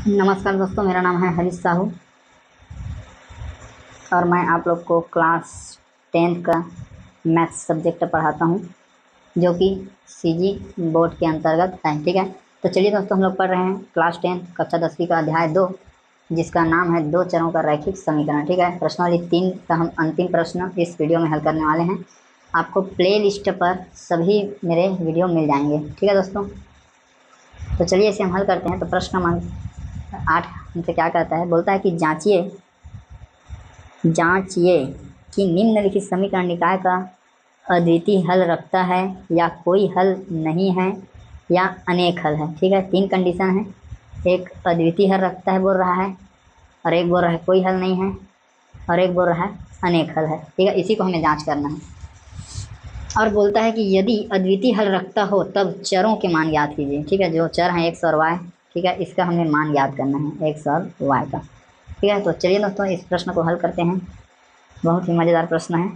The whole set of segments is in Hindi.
नमस्कार दोस्तों, मेरा नाम है हरीश साहू और मैं आप लोग को क्लास 10th का मैथ्स सब्जेक्ट पढ़ाता हूं, जो कि सीजी बोर्ड के अंतर्गत है। ठीक है, तो चलिए दोस्तों, हम लोग पढ़ रहे हैं क्लास 10 कक्षा 10वीं का अध्याय 2, जिसका नाम है दो चरों का रैखिक समीकरण। ठीक है, प्रश्नावली 3 का हम अंतिम प्रश्न इस वीडियो में हल करने वाले हैं। आपको प्ले लिस्ट पर सभी मेरे वीडियो मिल जाएंगे। ठीक है दोस्तों, तो चलिए इसे हम हल करते हैं। तो प्रश्न नंबर 8 हमसे क्या कहता है, बोलता है कि जांचिए कि निम्नलिखित समीकरण निकाय का अद्वितीय हल रखता है या कोई हल नहीं है या अनेक हल है। ठीक है, 3 कंडीशन है। एक अद्वितीय हल रखता है बोल रहा है, और एक बोल रहा है कोई हल नहीं है, और एक बोल रहा है अनेक हल है। ठीक है, इसी को हमें जांच करना है। और बोलता है कि यदि अद्वितीय हल रखता हो तब चरों के मान ज्ञात कीजिए। ठीक है, जो चर हैं एक्स और वाई, ठीक है, इसका हमें मान ज्ञात करना है, एक्स और वाई का। ठीक है, तो चलिए दोस्तों इस प्रश्न को हल करते हैं। बहुत ही मज़ेदार प्रश्न है,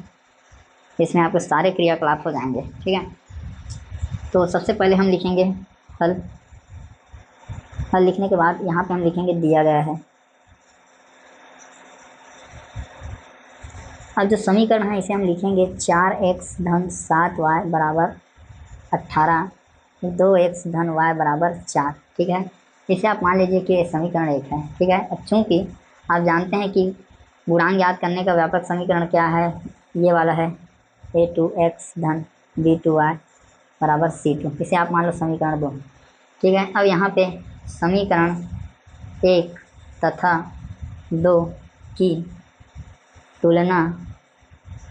इसमें आपके सारे क्रियाकलाप हो जाएंगे। ठीक है, तो सबसे पहले हम लिखेंगे हल। हल लिखने के बाद यहाँ पे हम लिखेंगे दिया गया है। अब जो समीकरण है इसे हम लिखेंगे 4x धन 7y बराबर 18, 2x धन y बराबर 4। ठीक है, इसे आप मान लीजिए कि समीकरण 1 है। ठीक है, अब चूँकि आप जानते हैं कि गुणांक ज्ञात करने का व्यापक समीकरण क्या है, ये वाला है, a2x धन b2y बराबर c2। इसे आप मान लो समीकरण 2। ठीक है, अब यहाँ पे समीकरण 1 तथा 2 की तुलना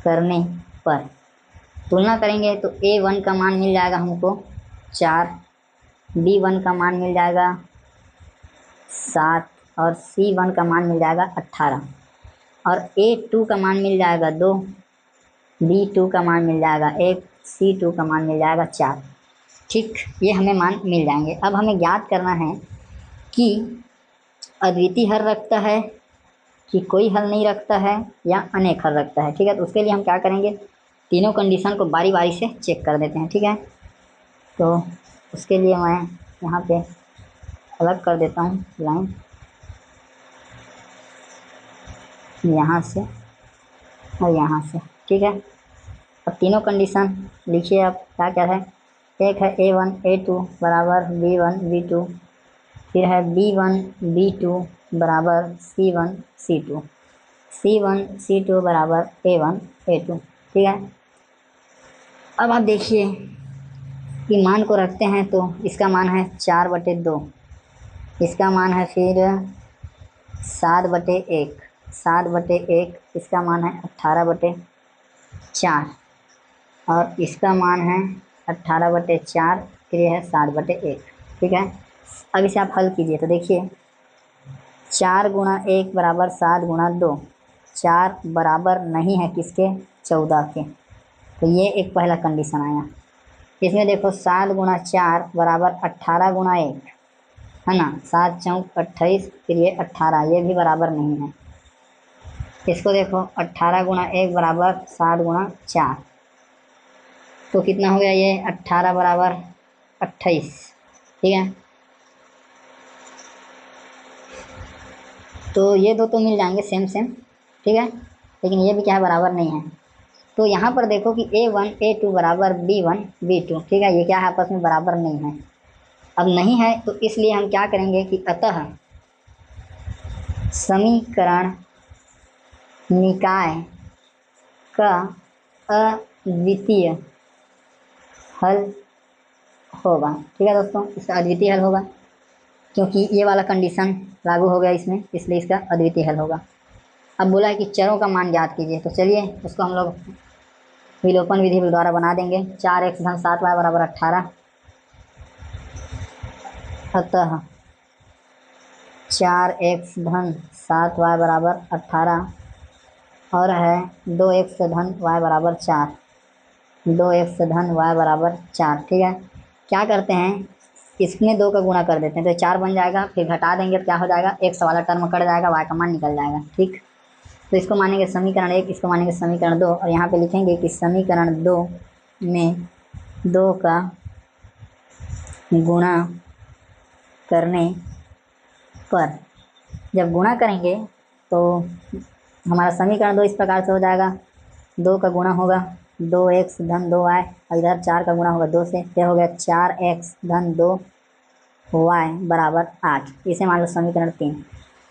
करने पर, तुलना करेंगे तो a1 का मान मिल जाएगा हमको 4, b1 का मान मिल जाएगा 7 और c1 का मान मिल जाएगा 18, और a2 का मान मिल जाएगा 2, b2 का मान मिल जाएगा 1, c2 का मान मिल जाएगा 4। ठीक, ये हमें मान मिल जाएंगे। अब हमें ज्ञात करना है कि अद्वितीय हल रखता है कि कोई हल नहीं रखता है या अनेक हल रखता है। ठीक है, तो उसके लिए हम क्या करेंगे, तीनों कंडीशन को बारी बारी से चेक कर देते हैं। ठीक है, तो उसके लिए मैं यहाँ पे अलग कर देता हूँ लाइन, यहाँ से और यहाँ से। ठीक है, अब तीनों कंडीशन लिखिए। अब क्या क्या है, एक है a1 a2 बराबर b1 b2, फिर है b1 b2 बराबर c1 c2, c1 c2 बराबर a1 a2। ठीक है, अब आप देखिए कि मान को रखते हैं तो इसका मान है 4/2, इसका मान है फिर 7/1, 7/1, इसका मान है 18/4, और इसका मान है 18/4, फिर यह है 7/1। ठीक है, अब इसे आप हल कीजिए तो देखिए 4 गुणा 1 बराबर 7 गुणा 2, 4 बराबर नहीं है किसके, 14 के। तो ये एक पहला कंडीशन आया। इसमें देखो 7 गुणा 4 बराबर 18 गुणा 1 है ना, 7 चौक 28, फिर ये 18, ये भी बराबर नहीं है। इसको देखो 18 गुणा 1 बराबर 7 गुणा 4, तो कितना हो गया, ये 18 बराबर 28। ठीक है, तो ये दो तो मिल जाएंगे सेम सेम। ठीक है, लेकिन ये भी क्या है, बराबर नहीं है। तो यहाँ पर देखो कि a1 a2 बराबर b1 b2। ठीक है, ये क्या है, आपस में बराबर नहीं है। अब नहीं है तो इसलिए हम क्या करेंगे कि अतः समीकरण निकाय का अद्वितीय हल होगा। ठीक है दोस्तों, इसका अद्वितीय हल होगा क्योंकि ये वाला कंडीशन लागू हो गया इसमें, इसलिए इसका अद्वितीय हल होगा। अब बोला है कि चरों का मान ज्ञात कीजिए, तो चलिए उसको हम लोग विलोपन विधि द्वारा बना देंगे। 4x धन 7y बराबर 18, अतः 4x धन 7y बराबर 18, और है 2x धन y बराबर 4, 2x धन y बराबर 4। ठीक है, क्या करते हैं, इसमें 2 का गुणा कर देते हैं तो 4 बन जाएगा, फिर घटा देंगे तो क्या हो जाएगा, x वाला टर्म कट जाएगा, y का मान निकल जाएगा। ठीक, तो इसको मानेंगे समीकरण 1, इसको मानेंगे समीकरण 2, और यहाँ पे लिखेंगे कि समीकरण 2 में 2 का गुणा करने पर जब गुणा करेंगे तो हमारा समीकरण 2 इस प्रकार से हो जाएगा, 2 का गुणा होगा 2x धन 2y और इधर 4 का गुणा होगा 2 से, यह हो गया 4x धन 2y बराबर 8। इसे मान लो समीकरण 3।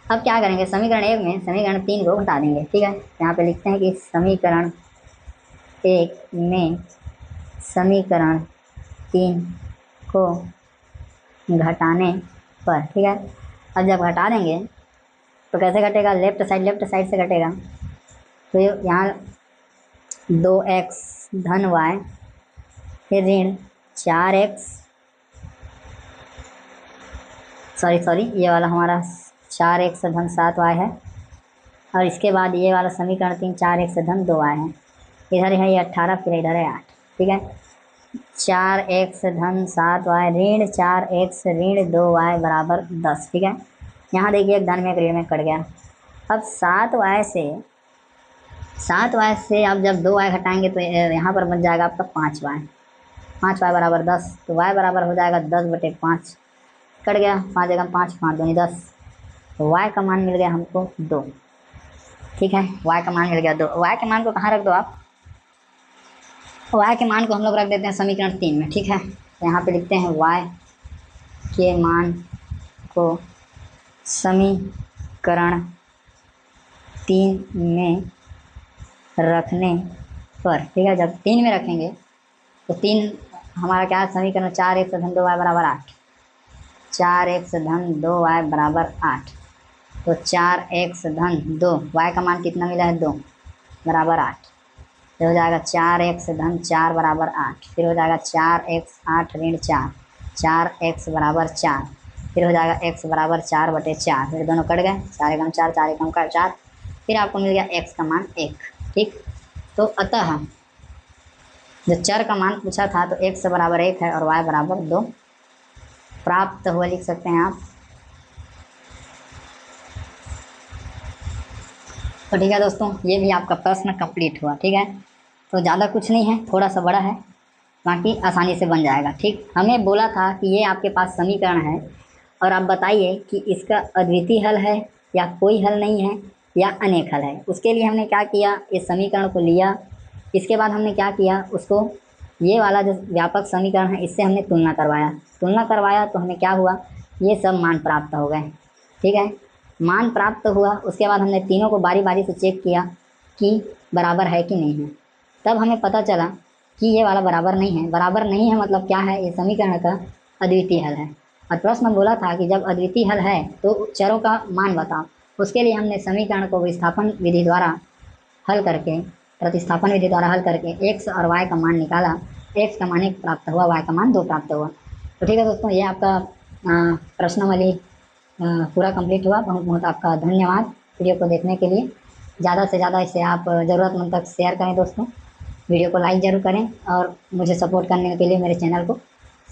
अब क्या करेंगे, समीकरण 1 में समीकरण 3 को घटा देंगे। ठीक है, यहाँ पे लिखते हैं कि समीकरण 1 में समीकरण 3 को घटाने पर, ठीक है, अब जब घटा देंगे तो कैसे घटेगा, लेफ्ट साइड से घटेगा। तो यहाँ 2x धन y फिर ऋण 4x, सॉरी ये वाला हमारा 4x धन 7y है, और इसके बाद ये वाला समीकरण 3 4x धन 2y है। इधर है ये 18, फिर इधर है 8। ठीक है, 4x धन 7y ऋण 4x ऋण 2y बराबर 10। ठीक है, यहाँ देखिए एक धन में एक ऋण में कट गया। अब 7y से अब जब 2y घटाएंगे तो यहाँ पर बन जाएगा आपका 5y बराबर 10। तो y बराबर हो जाएगा 10/5, कट गया 5 जगह 5, 5 दूनी 10। तो y का मान मिल गया हमको 2। ठीक है, y का मान मिल गया 2। y के मान को कहाँ रख दो आप, y के मान को हम लोग रख देते हैं समीकरण 3 में। ठीक है, तो यहाँ पे लिखते हैं y के मान को समीकरण 3 में रखने पर, ठीक है, जब 3 में रखेंगे तो 3 हमारा क्या है, समीकरण 4x धन 2y बराबर 8, 4x धन 2y बराबर 8। तो 4x धन 2, y का मान कितना मिला है 2 बराबर 8, फिर हो जाएगा 4x धन 4 बराबर 8, फिर हो जाएगा 4x 8 ऋण 4, 4x बराबर 4, फिर हो जाएगा x बराबर 4/4, फिर दोनों कट गए, 4 एकम 4, 4 एकम 4, फिर आपको मिल गया x का मान 1। ठीक, तो अतः जो चर का मान पूछा था तो x बराबर 1 है और y बराबर 2 प्राप्त हुआ, लिख सकते हैं आप। तो ठीक है दोस्तों, ये भी आपका प्रश्न कंप्लीट हुआ। ठीक है, तो ज़्यादा कुछ नहीं है, थोड़ा सा बड़ा है, बाकी आसानी से बन जाएगा। ठीक, हमें बोला था कि ये आपके पास समीकरण है और आप बताइए कि इसका अद्वितीय हल है या कोई हल नहीं है या अनेक हल है। उसके लिए हमने क्या किया, इस समीकरण को लिया, इसके बाद हमने क्या किया, उसको ये वाला जो व्यापक समीकरण है इससे हमने तुलना करवाया तो हमें क्या हुआ, ये सब मान प्राप्त हो गए। ठीक है, मान प्राप्त हुआ, उसके बाद हमने तीनों को बारी बारी से चेक किया कि बराबर है कि नहीं है। तब हमें पता चला कि ये वाला बराबर नहीं है मतलब क्या है, ये समीकरण का अद्वितीय हल है। और प्रश्न बोला था कि जब अद्वितीय हल है तो चरों का मान बताओ। उसके लिए हमने समीकरण को प्रतिस्थापन विधि द्वारा हल करके x और y का मान निकाला। x का मान 1 प्राप्त हुआ, y का मान 2 प्राप्त हुआ। तो ठीक है दोस्तों, ये आपका प्रश्नावली पूरा कंप्लीट हुआ। बहुत बहुत आपका धन्यवाद वीडियो को देखने के लिए। ज़्यादा से ज़्यादा इसे आप ज़रूरतमंद तक शेयर करें दोस्तों, वीडियो को लाइक ज़रूर करें और मुझे सपोर्ट करने के लिए मेरे चैनल को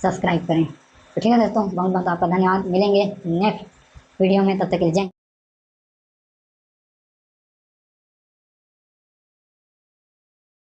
सब्सक्राइब करें। तो ठीक है दोस्तों, बहुत बहुत आपका धन्यवाद। मिलेंगे नेक्स्ट वीडियो में, तब तक के लिए जय।